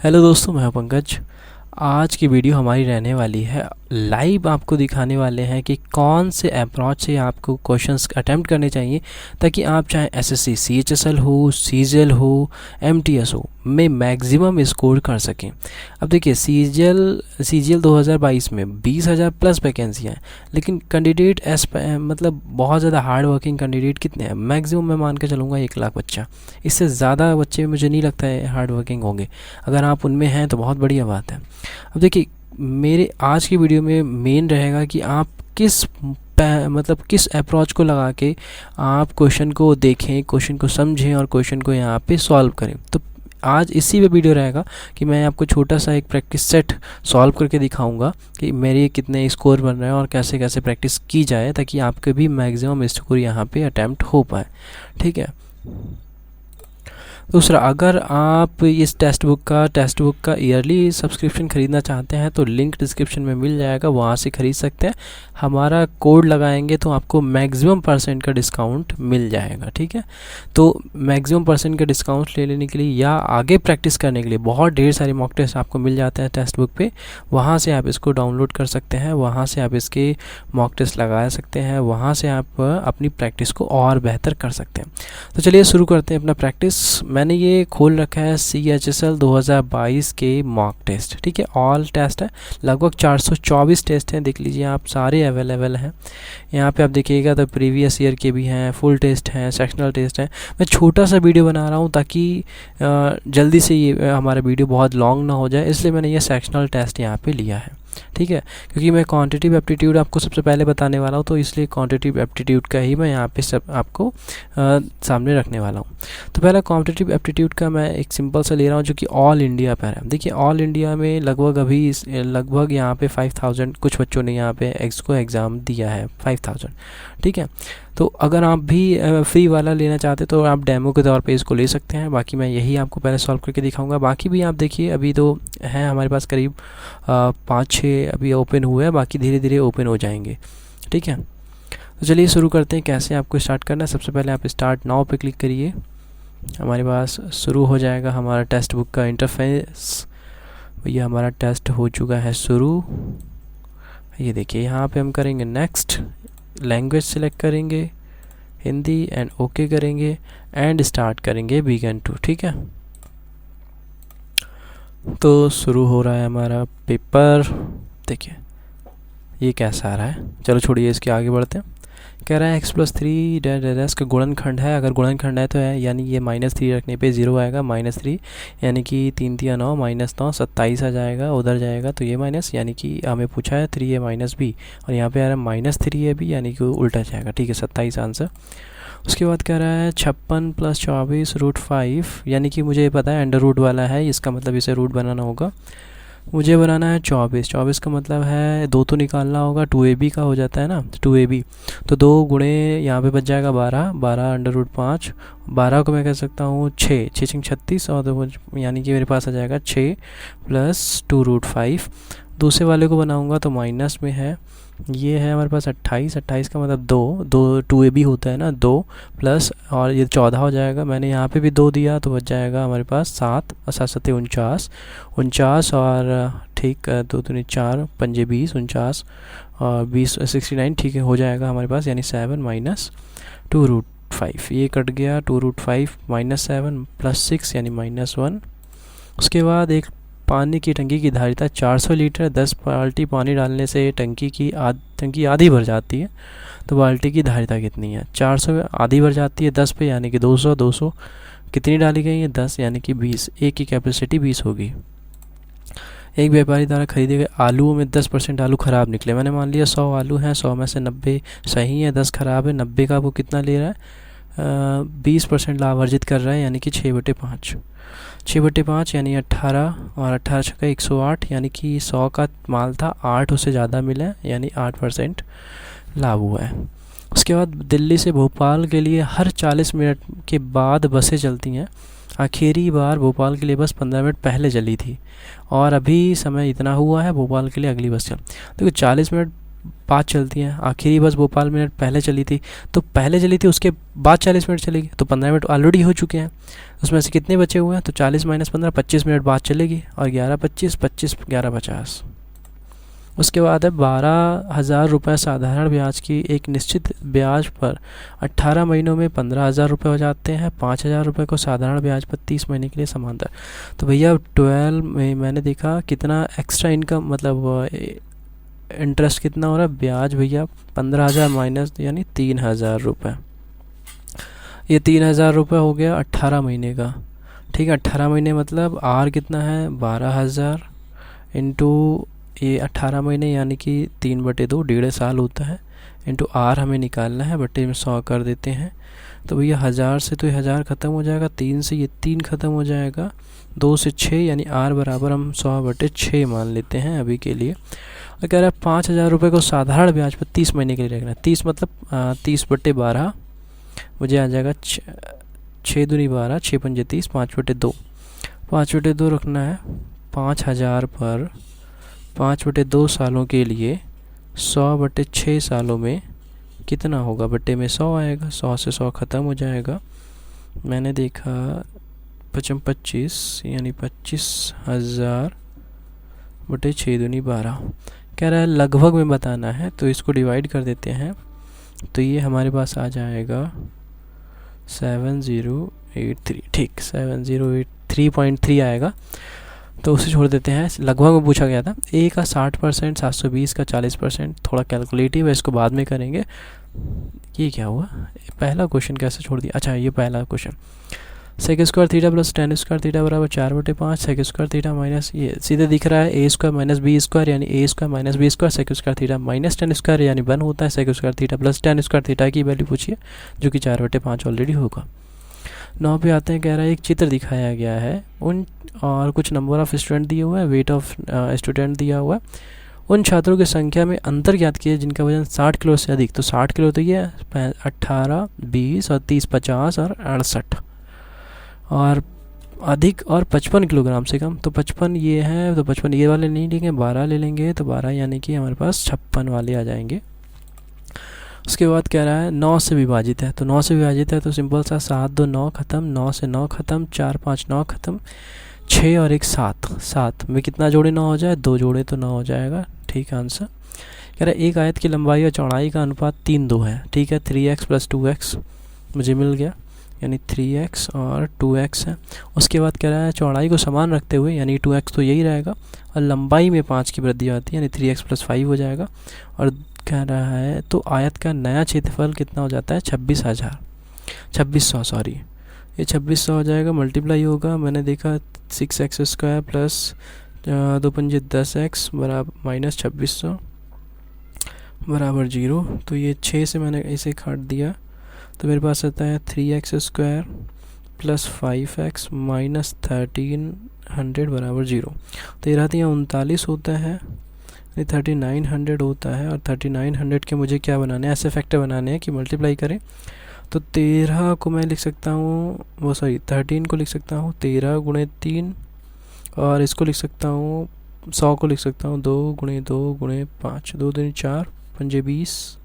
Hello दोस्तों, मैं हूं पंकज। आज की वीडियो हमारी रहने वाली है लाइव। आपको दिखाने वाले हैं कि कौन से अप्रोच से आपको क्वेश्चंस अटेम्प्ट करने चाहिए ताकि आप चाहे एसएससी सीएचएसएल हो, सीजीएल हो, एमटीएस हो में मैक्सिमम स्कोर कर सकें। अब देखिए, सीजीएल 2022 में 20,000 प्लस वैकेंसियाँ हैं, लेकिन कैंडिडेट मतलब बहुत ज़्यादा हार्ड वर्किंग कैंडिडेट कितने हैं? मैक्सिमम मैं मान के चलूँगा 1,00,000 बच्चा। इससे ज़्यादा बच्चे मुझे नहीं लगता है हार्ड वर्किंग होंगे। अगर आप उनमें हैं तो बहुत बढ़िया बात है। अब देखिए, मेरे आज की वीडियो में मेन रहेगा कि आप किस अप्रोच को लगा के आप क्वेश्चन को देखें, क्वेश्चन को समझें और क्वेश्चन को यहाँ पे सॉल्व करें। तो आज इसी पे वीडियो रहेगा कि मैं आपको छोटा सा एक प्रैक्टिस सेट सॉल्व करके दिखाऊंगा कि मेरे कितने स्कोर बन रहे हैं और कैसे कैसे प्रैक्टिस की जाए ताकि आपके भी मैक्सिमम स्कोर यहाँ पे अटैम्प्ट हो पाए। ठीक है। दूसरा, अगर आप इस टेक्स्ट बुक का ईयरली सब्सक्रिप्शन ख़रीदना चाहते हैं तो लिंक डिस्क्रिप्शन में मिल जाएगा, वहाँ से ख़रीद सकते हैं। हमारा कोड लगाएंगे तो आपको मैक्सिमम % का डिस्काउंट मिल जाएगा। ठीक है। तो मैक्सिमम % का डिस्काउंट ले लेने के लिए या आगे प्रैक्टिस करने के लिए बहुत ढेर सारे मॉक टेस्ट आपको मिल जाते हैं टेक्स्ट बुक पे। वहाँ से आप इसको डाउनलोड कर सकते हैं, वहाँ से आप इसके मॉक टेस्ट लगा सकते हैं, वहाँ से आप अपनी प्रैक्टिस को और बेहतर कर सकते हैं। तो चलिए शुरू करते हैं अपना प्रैक्टिस। मैंने ये खोल रखा है CHSL 2022 के मॉक टेस्ट। ठीक है, ऑल टेस्ट है, लगभग 424 टेस्ट हैं। देख लीजिए आप, सारे अवेलेबल हैं यहाँ पे। आप देखिएगा तो प्रीवियस ईयर के भी हैं, फुल टेस्ट हैं, सेक्शनल टेस्ट हैं। मैं छोटा सा वीडियो बना रहा हूँ ताकि जल्दी से ये हमारा वीडियो बहुत लॉन्ग ना हो जाए, इसलिए मैंने ये सेक्शनल टेस्ट यहाँ पे लिया है। ठीक है, क्योंकि मैं क्वांटिटिव एप्टीट्यूड आपको सबसे पहले बताने वाला हूँ, तो इसलिए क्वांटिटिव एप्टीट्यूड का ही मैं यहाँ पे सब आपको सामने रखने वाला हूँ। तो पहला क्वांटिटिव एप्टीट्यूड का मैं एक सिंपल सा ले रहा हूँ जो कि ऑल इंडिया पर है। देखिए, ऑल इंडिया में लगभग यहाँ पे 5,000 कुछ बच्चों ने यहाँ पे एग्ज़ाम दिया है, 5,000। ठीक है। तो अगर आप भी फ्री वाला लेना चाहते तो आप डेमो के तौर पे इसको ले सकते हैं। बाकी मैं यही आपको पहले सॉल्व करके दिखाऊंगा। बाकी भी आप देखिए, अभी तो हैं हमारे पास करीब 5-6 अभी ओपन हुए हैं, बाकी धीरे धीरे ओपन हो जाएंगे। ठीक है। तो चलिए शुरू करते हैं कैसे आपको स्टार्ट करना है। सबसे पहले आप स्टार्ट नाउ पे क्लिक करिए। हमारे पास शुरू हो जाएगा हमारा टेक्स्ट बुक का इंटरफेस। ये हमारा टेस्ट हो चुका है शुरू। ये देखिए, यहाँ पे हम करेंगे नेक्स्ट, लैंग्वेज सिलेक्ट करेंगे हिंदी एंड ओके करेंगे एंड स्टार्ट करेंगे बिगिन टू। ठीक है। तो शुरू हो रहा है हमारा पेपर। देखिए ये कैसा आ रहा है। चलो छोड़िए, इसके आगे बढ़ते हैं। कह रहा है x+3 का गुणनखंड है। अगर गुणनखंड है तो है, यानी ये -3 रखने पे 0 आएगा। -3 यानी कि 3 3 9, -9 27 आ जाएगा, उधर जाएगा तो ये माइनस, यानी कि हमें पूछा है 3a - b और यहाँ पे आ रहा है -3ab, यानी कि उल्टा जाएगा। ठीक है, 27 आंसर। उसके बाद कह रहा है 56 + 24 √5, यानी कि मुझे पता है अंडर रूट वाला है, इसका मतलब इसे रूट बनाना होगा। मुझे बनाना है 24 का मतलब है 2 तो निकालना होगा, 2ab का हो जाता है ना, 2ab। तो 2 गुणे यहाँ पे बच जाएगा 12 अंडर रूट 5। 12 को मैं कह सकता हूँ 6 36 और यानी कि मेरे पास आ जाएगा 6 + 2√5। दूसरे वाले को बनाऊँगा तो माइनस में है, ये है हमारे पास 28 का मतलब 2ab होता है ना, 2 प्लस और ये 14 हो जाएगा। मैंने यहाँ पे भी 2 दिया तो बच जाएगा हमारे पास 7 और 7 7 49 और ठीक 2 दूनी 4 पंजे 20 49 और 20 69। ठीक है, हो जाएगा हमारे पास, यानी 7 - 2√5। ये कट गया, 2√5 -7 + 6 यानी -1। उसके बाद एक पानी की टंकी की धारिता 400 लीटर, 10 बाल्टी पानी डालने से टंकी आधी भर जाती है। तो बाल्टी की धारिता कितनी है? 400 आधी भर जाती है 10 पे, यानी कि 200 कितनी डाली गई है? 10, यानी कि 20। एक की कैपेसिटी 20 होगी। एक व्यापारी द्वारा खरीदे गए आलूओं में 10% आलू ख़राब निकले। मैंने मान लिया 100 आलू हैं, 100 में से 90 सही है, 10 ख़राब है। 90 का वो कितना ले रहा है? 20% लाभ अर्जित कर रहा है, यानी कि 6/5। 6/5 यानी 18 और 18 छक्का 108, यानी कि 100 का माल था, 8 उससे ज़्यादा मिला, यानी 8% लाभ हुआ है। उसके बाद दिल्ली से भोपाल के लिए हर 40 मिनट के बाद बसें चलती हैं। आखिरी बार भोपाल के लिए बस 15 मिनट पहले चली थी और अभी समय इतना हुआ है, भोपाल के लिए अगली बस चल। देखो 40 मिनट बाद चलती हैं। आखिरी बस भोपाल मिनट पहले चली थी, तो पहले चली थी उसके बाद 40 मिनट चलेगी, तो 15 मिनट ऑलरेडी हो चुके हैं। उसमें से कितने बचे हुए हैं, तो 40 माइनस 15 25 मिनट बाद चलेगी, और 11 25 25 11 50। उसके बाद है 12,000 रुपये साधारण ब्याज की एक निश्चित ब्याज पर 18 महीनों में 15,000 रुपये हो जाते हैं। 5,000 रुपये को साधारण ब्याज पर 30 महीने के लिए समांतर। तो भैया 12 में मैंने देखा कितना एक्स्ट्रा इनकम, मतलब इंटरेस्ट कितना हो रहा है, ब्याज भैया 15,000 माइनस यानी 3,000 रुपये। ये 3,000 रुपये हो गया 18 महीने का। ठीक है, 18 महीने मतलब आर कितना है 12,000 इंटू ये 18 महीने यानी कि 3/2 1.5 साल होता है, इंटू आर हमें निकालना है, बटे में 100 कर देते हैं। तो भैया 1000 से तो ये 1000 ख़त्म हो जाएगा, 3 से ये 3 ख़त्म हो जाएगा, 2 से 6 यानी आर बराबर हम 100/6 मान लेते हैं अभी के लिए। और कह रहा है 5,000 रुपये को साधारण ब्याज पर 30 महीने के लिए रखना है। 30 मतलब 30/12 मुझे आ जाएगा 6 दूनी 12, 6 पंजे 30, 5/2 5/2 रखना है। 5,000 पर 5/2 सालों के लिए 100/6 सालों में कितना होगा, बट्टे में 100 आएगा, 100 से 100 ख़त्म हो जाएगा। मैंने देखा 25 यानी 25,000 बटे 6 दूनी 12। कह रहा है लगभग में बताना है, तो इसको डिवाइड कर देते हैं, तो ये हमारे पास आ जाएगा 7083। ठीक, 7083.3 आएगा, तो उसे छोड़ देते हैं। लगभग में पूछा गया था। ए का 60%, 720 का 40%, थोड़ा कैलकुलेटिव है, इसको बाद में करेंगे। ये क्या हुआ, पहला क्वेश्चन कैसे छोड़ दिया। अच्छा, ये पहला question sec square theta plus tan square theta बराबर 4/5 सेक स्क्वायर थीटा माइनस, ये सीधे दिख रहा है A square minus B square यानी A square minus B square sec square theta minus tan square यानी 1 होता है। Sec square theta plus tan square theta की वैल्यू पूछिए, जो कि 4/5 ऑलरेडी होगा। 9 पे आते हैं। कह रहा है एक चित्र दिखाया गया है उन और कुछ नंबर ऑफ़ स्टूडेंट दिए हुए हैं, वेट ऑफ स्टूडेंट दिया हुआ है। उन छात्रों की संख्या में अंतर ज्ञात किए जिनका वजन 60 किलो से अधिक। तो 60 किलो तो ये 18, 20 और 30 50 और 68, और अधिक और 55 किलोग्राम से कम। तो 55 ये है, तो 55 ये वाले नहीं लेंगे, 12 ले लेंगे, तो 12 यानी कि हमारे पास 56 वाले आ जाएंगे। उसके बाद कह रहा है 9 से विभाजित है। तो 9 से विभाजित है तो सिंपल सा 7 2 9 ख़त्म, 9 से 9 ख़त्म, 4 5 9 ख़त्म, 6 और 1 7। 7 में कितना जोड़े 9 हो जाए, 2 जोड़े तो 9 हो जाएगा। ठीक आंसर। कह रहा है एक आयत की लंबाई और चौड़ाई का अनुपात 3:2 है। ठीक है, 3x + 2x मुझे मिल गया, यानी 3x और 2x है। उसके बाद कह रहा है चौड़ाई को समान रखते हुए, यानी 2x तो यही रहेगा, और लंबाई में 5 की वृद्धि आती है, यानी 3x + 5 हो जाएगा। और कह रहा है तो आयत का नया क्षेत्रफल कितना हो जाता है, 2600 सॉरी, ये 2600 हो जाएगा। मल्टीप्लाई होगा, मैंने देखा 6x² प्लस 2 पंजे 10x बराबर माइनस 2600 बराबर 0। तो ये 6 से मैंने इसे काट दिया, तो मेरे पास आता है 3x² प्लस 5x माइनस 1300 बराबर 0। तो ये रहती है 39 होता है, 3900 होता है। और 3900 के मुझे क्या बनाने हैं, ऐसे फैक्टर बनाने हैं कि मल्टीप्लाई करें। तो 13 को मैं लिख सकता हूँ, वो सॉरी 13 को लिख सकता हूँ 13 × 3, और इसको लिख सकता हूँ 100 को लिख सकता हूँ 2 × 2 × 5, 2 दूनी 4 पंजे 20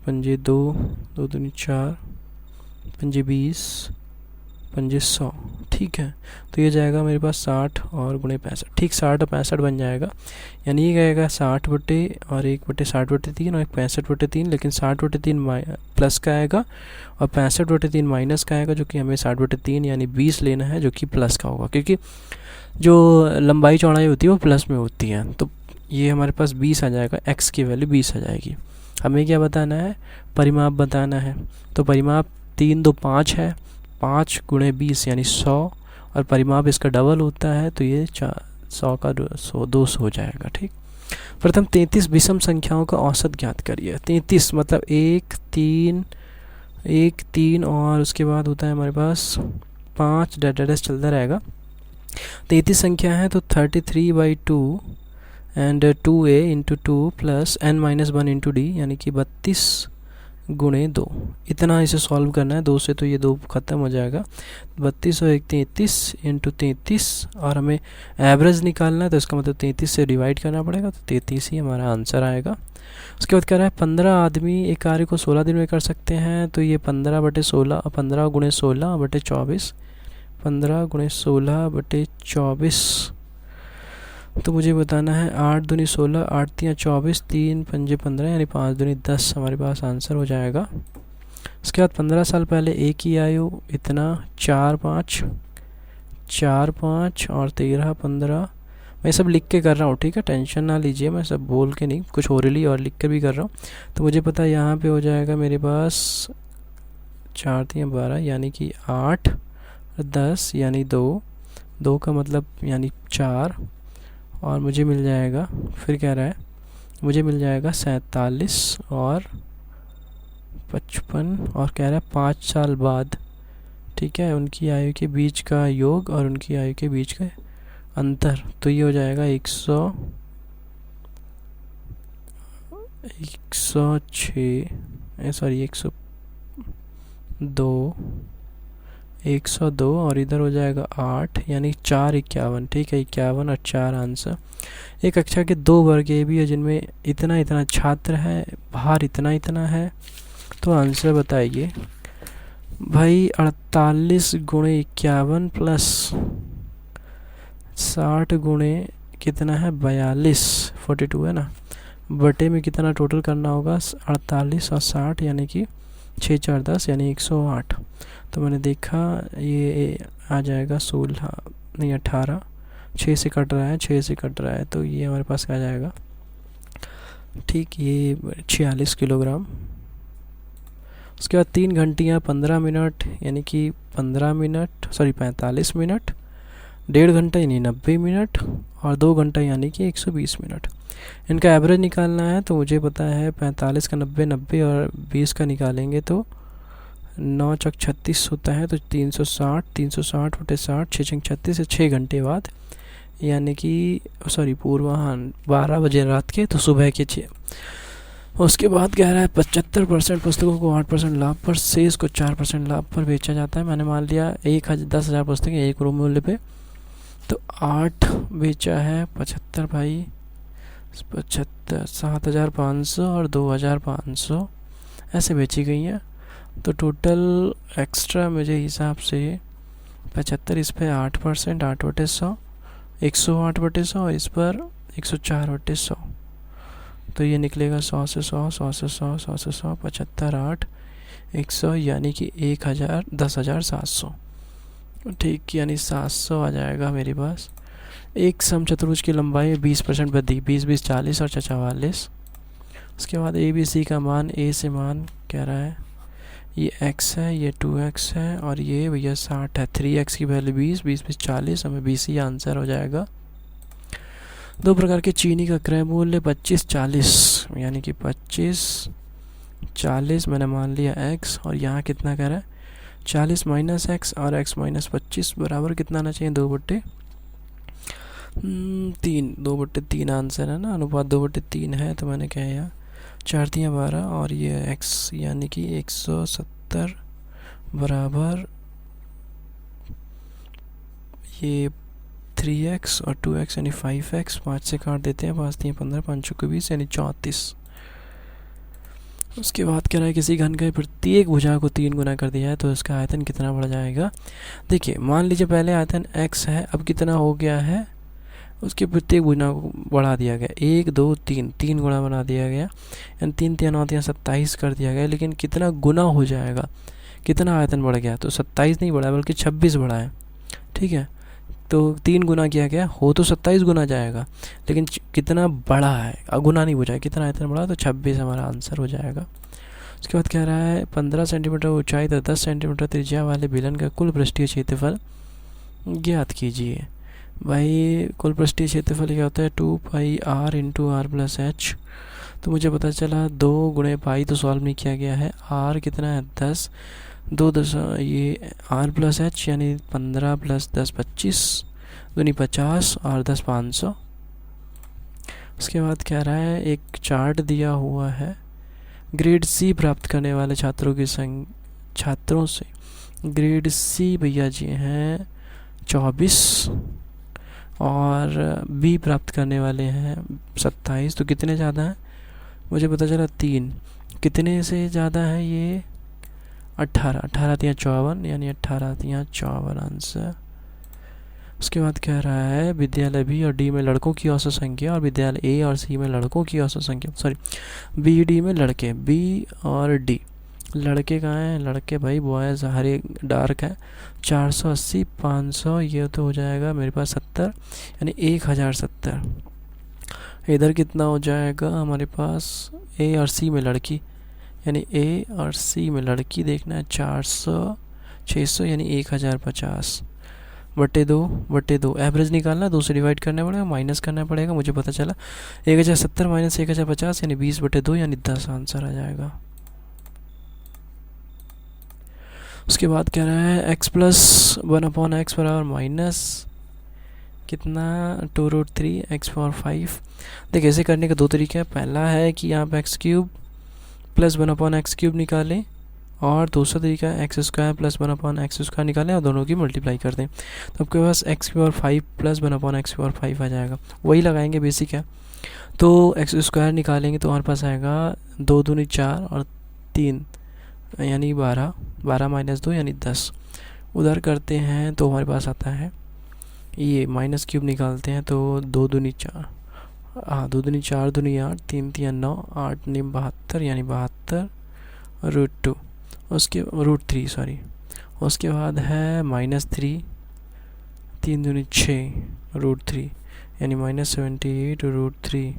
पंजे 2 2 दूनी 4 पंजे 20 पंजे 100। ठीक है, तो ये जाएगा मेरे पास 60 और × 65। ठीक, 60 और 65 बन जाएगा, यानी ये कहेगा 60 बटे और 1/60/3 और 65/3, लेकिन 60/3 प्लस का आएगा और 65/3 माइनस का आएगा, जो कि हमें 60/3 यानी 20 लेना है, जो कि प्लस का होगा, क्योंकि जो लंबाई चौड़ाई होती है वो प्लस में होती है। तो ये हमारे पास 20 आ जाएगा, x की वैल्यू 20 आ जाएगी। हमें क्या बताना है, परिमाप बताना है। तो परिमाप 3 2 5 है, 5 × 20 यानी 100, और परिमाप इसका डबल होता है, तो ये 100 का 200 हो जाएगा। ठीक, प्रथम 33 विषम संख्याओं का औसत ज्ञात करिए। 33 मतलब 1 3 और उसके बाद होता है हमारे पास 5 डैश चलता रहेगा। 33 संख्या है तो 33/2 and 2a × 2 plus n - 1 × d, यानी कि 32 गुणे 2, इतना इसे सॉल्व करना है। 2 से तो ये 2 ख़त्म हो जाएगा। 32 और 1 33 इंटू 33, और हमें एवरेज निकालना है तो इसका मतलब 33 से डिवाइड करना पड़ेगा, तो 33 ही हमारा आंसर आएगा। उसके बाद कह रहा है 15 आदमी एक कार्य को 16 दिन में कर सकते हैं, तो ये 15/16, 15 गुणे 16/24, 15 गुणे 16/24, तो मुझे बताना है 8 दूनी 16, 8 तियाँ 24, 3 पंजे 15, यानी 5 दूनी 10 हमारे पास आंसर हो जाएगा। उसके बाद 15 साल पहले एक ही आयु इतना 4 5 4 5 और 13 15, मैं सब लिख के कर रहा हूँ, ठीक है, टेंशन ना लीजिए, मैं सब बोल के नहीं, कुछ ओरली और लिख कर भी कर रहा हूँ। तो मुझे पता है यहाँ पे हो जाएगा मेरे पास 4 तियाँ 12 यानी कि 8, 10 यानी 2, 2 का मतलब यानी 4, और मुझे मिल जाएगा, फिर कह रहा है मुझे मिल जाएगा 47 और 55, और कह रहा है 5 साल बाद, ठीक है, उनकी आयु के बीच का योग और उनकी आयु के बीच का अंतर, तो ये हो जाएगा 106, 102 और इधर हो जाएगा 8, यानी 4 51, ठीक है, 51 और 4 आंसर। एक कक्षा के 2 वर्ग ये भी है जिनमें इतना इतना छात्र है, भार इतना इतना है, तो आंसर बताइए भाई। 48 गुणे 51 प्लस 60 गुणे कितना है 42, 42 है ना, बटे में कितना टोटल करना होगा 48 और 60, यानी कि 6 4 10 यानी 108। तो मैंने देखा ये आ जाएगा 16 नहीं 18, 6 से कट रहा है, 6 से कट रहा है, तो ये हमारे पास क्या जाएगा, ठीक, ये 46 किलोग्राम। उसके बाद 3 घंटियाँ 15 मिनट यानी कि 45 मिनट, 1.5 घंटा यानी 90 मिनट, और 2 घंटा यानी कि 120 मिनट। इनका एवरेज निकालना है, तो मुझे पता है 45 का 90, 90 और 20 का निकालेंगे तो 9 चौक 36 होता है, तो 360, 360 बटे 60, 6 चौक 36 से 6 घंटे बाद, यानी कि पूर्वाह्न 12 बजे रात के, तो सुबह के 6। उसके बाद कह रहा है 75% पुस्तकों को 8% लाभ पर, शेष को 4% लाभ पर बेचा जाता है। मैंने मान लिया 10,000 पुस्तकें एक रूम मूल्य पे, तो 8 बेचा है 75 भाई, 75 7,500 और 2,500 ऐसे बेची गई हैं, तो टोटल एक्स्ट्रा मेरे हिसाब से 75, इस पर 8%, 8/100, 108/100, इस पर 104/100, तो ये निकलेगा 100 से 100, 100 से 100, 100 से 100, 75 8 100, यानी कि 10,700, ठीक, यानी 700 आ जाएगा मेरे पास। एक समचतुर्भुज की लंबाई 20% वृद्धि, 20 20 40 और 44। उसके बाद ABC का मान, A से मान कह रहा है ये x है, ये 2x है, और ये भैया 60 है, 3x की वैल्यू 20 20 20 40, हमें 20 ही आंसर हो जाएगा। 2 प्रकार के चीनी का क्रय मूल्य 25 40, यानी कि 25 40 मैंने मान लिया x, और यहाँ कितना कह रहा है 40 माइनस x और x माइनस 25 बराबर कितना आना चाहिए 2/3, 2/3 आंसर है ना, अनुपात 2/3 है, तो मैंने क्या है 4 तियाँ 12 और ये x यानी कि 170 बराबर ये 3x और 2x यानी 5x, 5 से काट देते हैं, 5 तियाँ 15, 5 चौके 20 यानी 34। उसके बाद कह रहा है किसी घन के प्रत्येक भुजा को 3 गुना कर दिया है, तो इसका आयतन कितना बढ़ जाएगा। देखिए मान लीजिए पहले आयतन x है, अब कितना हो गया है, उसके प्रत्येक भुजा को बढ़ा दिया गया, 1 2 3, 3 गुना बना दिया गया, यानी 3 तियाँ 9 तियाँ 27 कर दिया गया, लेकिन कितना गुना हो जाएगा, कितना आयतन बढ़ गया, तो 27 नहीं बढ़ा बल्कि 26 बढ़ा है, ठीक है, तो 3 गुना किया गया, हो तो 27 गुना जाएगा, लेकिन कितना बड़ा है, गुना नहीं बुझाया, कितना आयतन बढ़ा, तो 26 हमारा आंसर हो जाएगा। उसके बाद कह रहा है 15 सेंटीमीटर ऊंचाई तथा 10 सेंटीमीटर त्रिज्या वाले बेलन का कुल पृष्ठीय क्षेत्रफल ज्ञात कीजिए। भाई कुल पृष्ठीय क्षेत्रफल क्या होता है 2πr into are plus H, तो मुझे पता चला 2 गुणे पाई तो सॉल्व नहीं किया गया है, r कितना है 10, 2 10 ये r प्लस एच यानी 15 प्लस 10 25 दूनी 50 और 10 500। उसके बाद कह रहा है एक चार्ट दिया हुआ है ग्रेड सी प्राप्त करने वाले छात्रों से ग्रेड सी भैया जी हैं 24 और बी प्राप्त करने वाले हैं 27। तो कितने ज़्यादा हैं? मुझे पता चला 3। कितने से ज़्यादा है ये? 18। 18 तिया 54 यानी 18 तिया 54 आंसर। उसके बाद कह रहा है विद्यालय बी और डी में लड़कों की औसत संख्या और विद्यालय ए और सी में लड़कों की औसत संख्या, सॉरी बी डी में लड़के, बी और डी लड़के कहाँ हैं? लड़के भाई बॉयज़ हरे डार्क है। 480 500 ये तो हो जाएगा मेरे पास 70 यानी 1070। इधर कितना हो जाएगा हमारे पास? ए और सी में लड़की यानी ए और सी में लड़की देखना है 400 600 यानी 1050 बटे 2 एवरेज निकालना, 2 से डिवाइड करना पड़ेगा, माइनस करना पड़ेगा। मुझे पता चला 1070 माइनस 1050 यानी 20 बटे 2 यानी 10 आंसर आ जाएगा। उसके बाद कह रहा है x प्लस 1/x बराबर माइनस कितना 2√3 x पावर 5। देखिए ऐसे करने का 2 तरीके हैं। पहला है कि यहाँ पे x³ प्लस 1/x³ निकालें और दूसरा तरीका है x² प्लस 1/x² निकालें और दोनों की मल्टीप्लाई कर दें। तो आपके पास x power 5 plus 1/x power 5 आ जाएगा। वही लगाएंगे बेसिक है। तो x² निकालेंगे तो हमारे पास आएगा 2 दूनी 4 और 3 यानी 12, 12 माइनस 2 यानी 10। उधर करते हैं तो हमारे पास आता है ये माइनस क्यूब निकालते हैं तो 2 दूनी 4, हाँ 2 दूनी 4 दूनी 8, 3 तिया 9, 8 नी 72 यानी 72√2 उसके √3 सॉरी। उसके बाद है -3, 3 दूनी 6√3 यानी -78√3।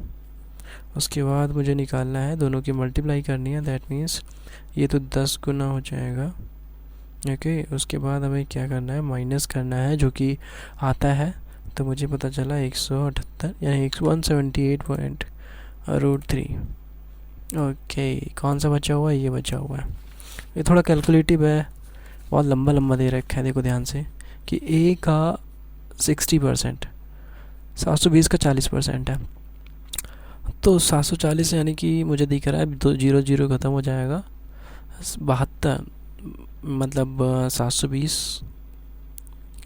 उसके बाद मुझे निकालना है, दोनों की मल्टीप्लाई करनी है, दैट मीन्स ये तो 10 गुना हो जाएगा। ओके उसके बाद हमें क्या करना है? माइनस करना है जो कि आता है। तो मुझे पता चला 178 यानी 178.√3। ओके कौन सा बचा हुआ है? ये बचा हुआ है। ये थोड़ा कैलकुलेटिव है, बहुत लंबा लंबा दे रखा है। देखो ध्यान से कि ए का 60%, 720 का 40% है। तो 740 यानी कि मुझे दिख रहा है 2 0 0 ख़त्म हो जाएगा। 72 मतलब 720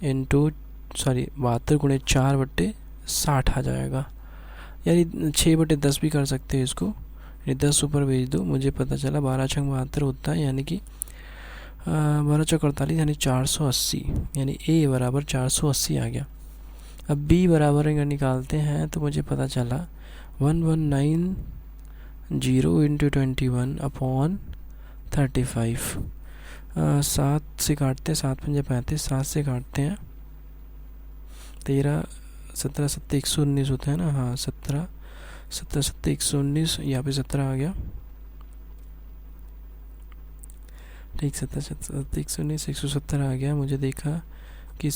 इंटू 72 गुणे 4 बटे 60 आ जाएगा। यानी 6 बटे 10 भी कर सकते हैं इसको, यानी 10 ऊपर भेज दो। मुझे पता चला 12 छंग 72 होता है यानी कि 12 चौक 48 यानी 480 यानी ए बराबर 480 आ गया। अब बी बराबर अगर निकालते हैं तो मुझे पता चला 1190 इंटू 21/35। 7 से काटते हैं, 7 पंजे 35, 7 से काटते हैं 13 17 7 119 होता है ना, हाँ 17 17 7 119 यहाँ पे 17 आ गया। ठीक 17 7 119 170 आ गया। मुझे देखा कि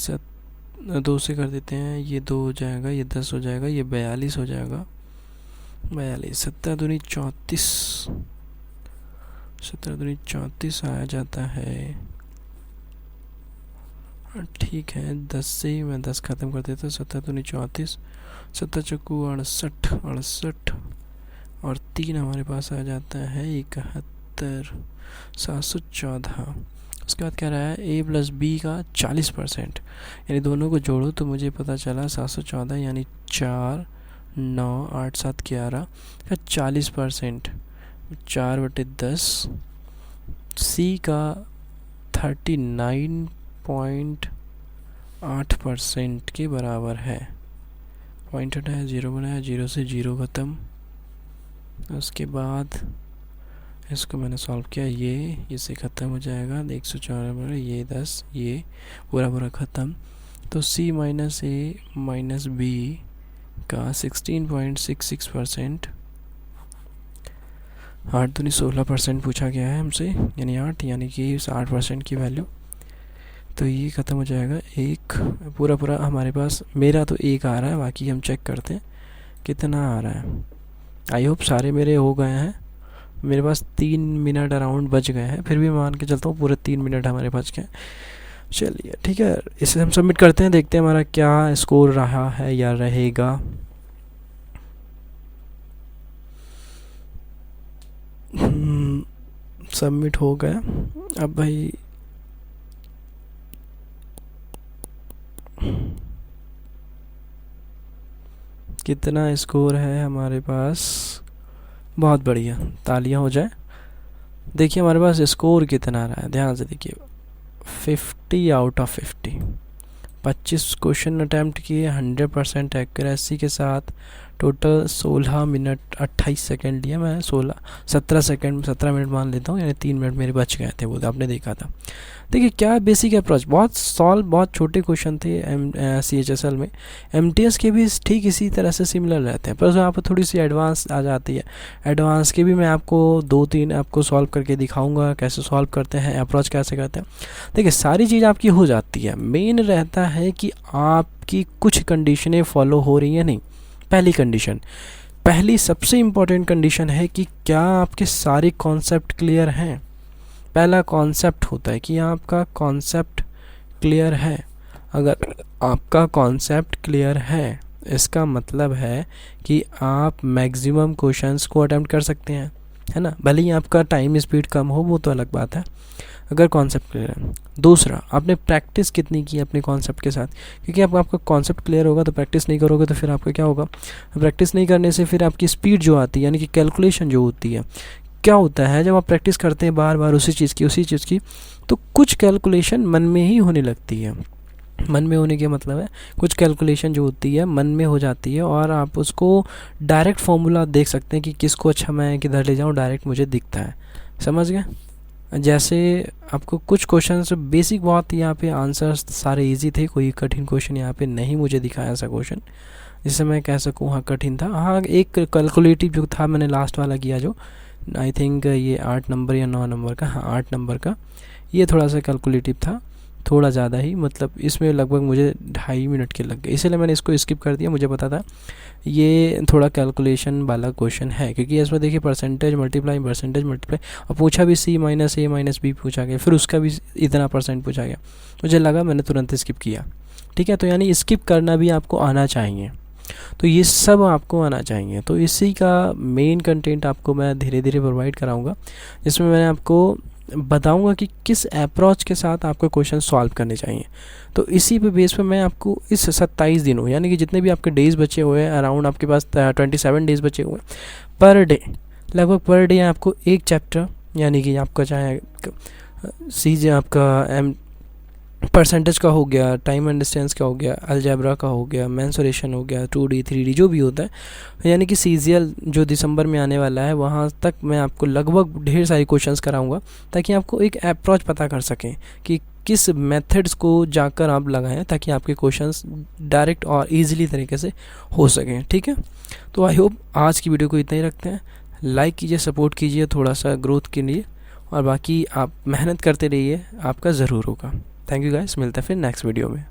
2 से कर देते हैं, ये 2 हो जाएगा, ये 10 हो जाएगा, ये 42 हो जाएगा। 42 17 दूनी 34, 17 दूनी 34 आया जाता है। ठीक है 10 से ही मैं 10 ख़त्म कर देता हूँ। 17 दूनी 34, 17 चक्कू 68 68 और 3 हमारे पास आ जाता है 71 714। उसके बाद कह रहा है a प्लस बी का 40%, यानी दोनों को जोड़ो तो मुझे पता चला 714 यानी 4 9 8 7 11 का 40%, 4/10। सी का 39.8% के बराबर है। पॉइंट हटाया, 0 बनाया, 0 से 0 ख़त्म। उसके बाद इसको मैंने सॉल्व किया, ये इससे ख़त्म हो जाएगा 194, ये 10, ये पूरा पूरा ख़त्म। तो सी माइनस ए माइनस बी का 16.66%, 8 दूनी 16% पूछा गया है हमसे, यानी 8 यानी कि 60% की वैल्यू। तो ये ख़त्म हो जाएगा। एक पूरा पूरा हमारे पास, मेरा तो एक आ रहा है, बाकी हम चेक करते हैं कितना आ रहा है। आई होप सारे मेरे हो गए हैं। मेरे पास 3 मिनट अराउंड बच गए हैं, फिर भी मान के चलता हूँ पूरे 3 मिनट हमारे बच गए। चलिए ठीक है, इसे हम सबमिट करते हैं, देखते हैं हमारा क्या स्कोर रहा है या रहेगा। सबमिट हो गया। अब भाई कितना स्कोर है हमारे पास? बहुत बढ़िया, तालियां हो जाए। देखिए हमारे पास स्कोर कितना आ रहा है, ध्यान से देखिए, 50 आउट ऑफ 50। 25 क्वेश्चन अटैम्प्ट किए 100% एक्यूरेसी के साथ। टोटल 16 मिनट 28 सेकंड लिए। मैं 17 मिनट मान लेता हूँ, यानी 3 मिनट मेरे बच गए थे, वो आपने देखा था। देखिए क्या बेसिक अप्रोच, बहुत छोटे क्वेश्चन थे CHSL में। MTS के भी ठीक इसी तरह से सिमिलर रहते हैं, पर यहाँ पर थोड़ी सी एडवांस आ जाती है। एडवांस के भी मैं आपको 2-3 आपको सॉल्व करके दिखाऊंगा, कैसे सॉल्व करते हैं, अप्रोच कैसे करते हैं। देखिए सारी चीज़ आपकी हो जाती है, मेन रहता है कि आपकी कुछ कंडीशनें फॉलो हो रही हैं नहीं। पहली सबसे इम्पोर्टेंट कंडीशन है कि क्या आपके सारे कॉन्सेप्ट क्लियर हैं। पहला कॉन्सेप्ट होता है कि आपका कॉन्सेप्ट क्लियर है। अगर आपका कॉन्सेप्ट क्लियर है, इसका मतलब है कि आप मैक्सिमम क्वेश्चंस को अटेम्प्ट कर सकते हैं, है ना। भले ही आपका टाइम स्पीड कम हो, वो तो अलग बात है, अगर कॉन्सेप्ट क्लियर है। दूसरा, आपने प्रैक्टिस कितनी की अपने कॉन्सेप्ट के साथ, क्योंकि अब आपका कॉन्सेप्ट क्लियर होगा तो प्रैक्टिस नहीं करोगे तो फिर आपका क्या होगा। प्रैक्टिस नहीं करने से फिर आपकी स्पीड जो आती है, यानी कि कैलकुलेशन जो होती है, क्या होता है जब आप प्रैक्टिस करते हैं बार बार उसी चीज़ की, तो कुछ कैलकुलेशन मन में ही होने लगती है। मन में होने के मतलब है कुछ कैलकुलेशन जो होती है मन में हो जाती है, और आप उसको डायरेक्ट फॉर्मूला देख सकते हैं कि किसको अच्छा मैं किधर ले जाऊँ, डायरेक्ट मुझे दिखता है। समझ गए। जैसे आपको कुछ क्वेश्चंस बेसिक बहुत, यहाँ पे आंसर्स सारे इजी थे, कोई कठिन क्वेश्चन यहाँ पे नहीं मुझे दिखाया ऐसा क्वेश्चन जिससे मैं कह सकूँ हाँ कठिन था। हाँ एक कैलकुलेटिव जो था मैंने लास्ट वाला किया, जो आई थिंक ये 8 नंबर या 9 नंबर का, हाँ 8 नंबर का, ये थोड़ा सा कैलकुलेटिव था, थोड़ा ज़्यादा ही, मतलब इसमें लगभग मुझे 2.5 मिनट के लग गए, इसलिए मैंने इसको स्किप कर दिया। मुझे पता था ये थोड़ा कैलकुलेशन वाला क्वेश्चन है, क्योंकि इसमें देखिए परसेंटेज मल्टीप्लाई और पूछा भी C-A-B पूछा गया, फिर उसका भी इतना % पूछा गया। मुझे लगा, मैंने तुरंत स्किप किया। ठीक है, तो यानी स्किप करना भी आपको आना चाहिए, तो ये सब आपको आना चाहिए। तो इसी का मेन कंटेंट आपको मैं धीरे धीरे प्रोवाइड कराऊंगा, जिसमें मैं आपको बताऊंगा कि किस अप्रोच के साथ आपको क्वेश्चन सॉल्व करने चाहिए। तो इसी पे बेस पे मैं आपको इस 27 दिनों, यानी कि जितने भी आपके डेज़ बचे हुए हैं, अराउंड आपके पास 27 डेज़ बचे हुए हैं, पर डे लगभग पर डे आपको एक चैप्टर, यानी कि आपका चाहे सीजे आपका परसेंटेज का हो गया, टाइम एंड डिस्टेंस का हो गया, अलजेब्रा का हो गया, मेंसुरेशन हो गया, 2D 3D जो भी होता है, यानी कि CGL जो दिसंबर में आने वाला है वहाँ तक मैं आपको लगभग ढेर सारी क्वेश्चंस कराऊंगा, ताकि आपको एक अप्रोच पता कर सकें कि किस मेथड्स को जाकर आप लगाएं, ताकि आपके क्वेश्चंस डायरेक्ट और ईजिली तरीके से हो सकें। ठीक है, तो आई होप आज की वीडियो को इतना ही रखते हैं। लाइक कीजिए, सपोर्ट कीजिए थोड़ा सा ग्रोथ के लिए, और बाकी आप मेहनत करते रहिए, आपका ज़रूर होगा। थैंक यू गाइस, मिलते हैं फिर नेक्स्ट वीडियो में।